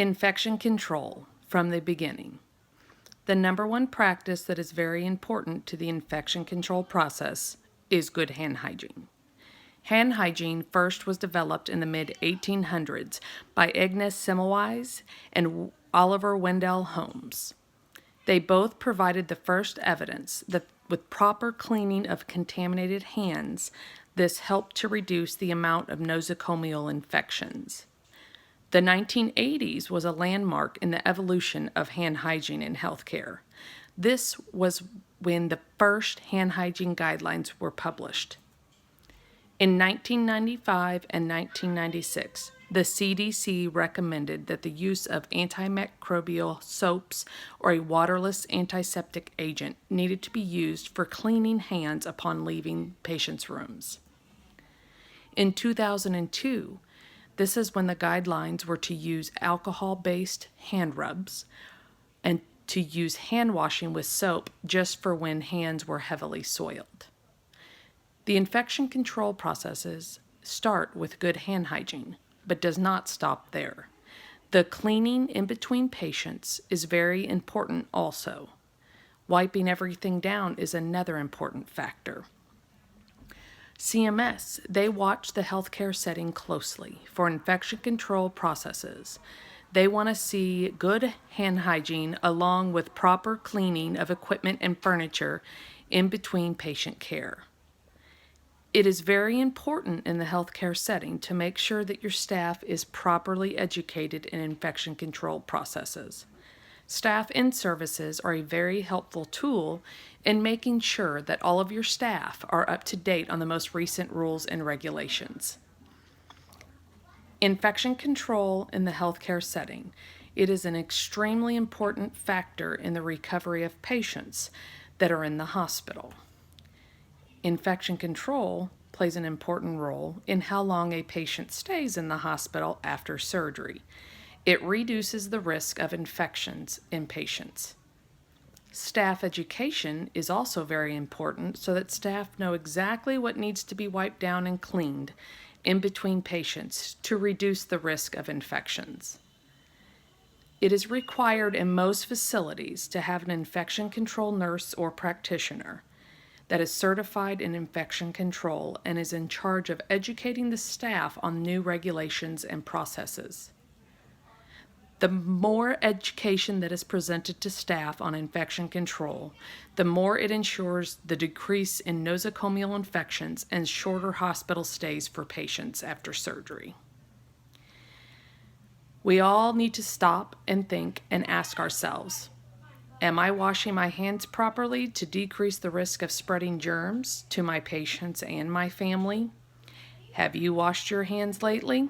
Infection control from the beginning. The number one practice that is very important to the infection control process is good hand hygiene. Hand hygiene first was developed in the mid-1800s by Agnes Semmelweis and Oliver Wendell Holmes. They both provided the first evidence that with proper cleaning of contaminated hands, this helped to reduce the amount of nosocomial infections. The 1980s was a landmark in the evolution of hand hygiene in healthcare. This was when the first hand hygiene guidelines were published. In 1995 and 1996, the CDC recommended that the use of antimicrobial soaps or a waterless antiseptic agent needed to be used for cleaning hands upon leaving patients' rooms. In 2002, this is when the guidelines were to use alcohol-based hand rubs and to use hand washing with soap just for when hands were heavily soiled. The infection control processes start with good hand hygiene, but does not stop there. The cleaning in between patients is very important also. Wiping everything down is another important factor. CMS, they watch the healthcare setting closely for infection control processes. They want to see good hand hygiene along with proper cleaning of equipment and furniture in between patient care. It is very important in the healthcare setting to make sure that your staff is properly educated in infection control processes. Staff in services are a very helpful tool in making sure that all of your staff are up to date on the most recent rules and regulations. Infection control in the healthcare setting. It is an extremely important factor in the recovery of patients that are in the hospital. Infection control plays an important role in how long a patient stays in the hospital after surgery. It reduces the risk of infections in patients. Staff education is also very important so that staff know exactly what needs to be wiped down and cleaned in between patients to reduce the risk of infections. It is required in most facilities to have an infection control nurse or practitioner that is certified in infection control and is in charge of educating the staff on new regulations and processes. The more education that is presented to staff on infection control, the more it ensures the decrease in nosocomial infections and shorter hospital stays for patients after surgery. We all need to stop and think and ask ourselves, am I washing my hands properly to decrease the risk of spreading germs to my patients and my family? Have you washed your hands lately?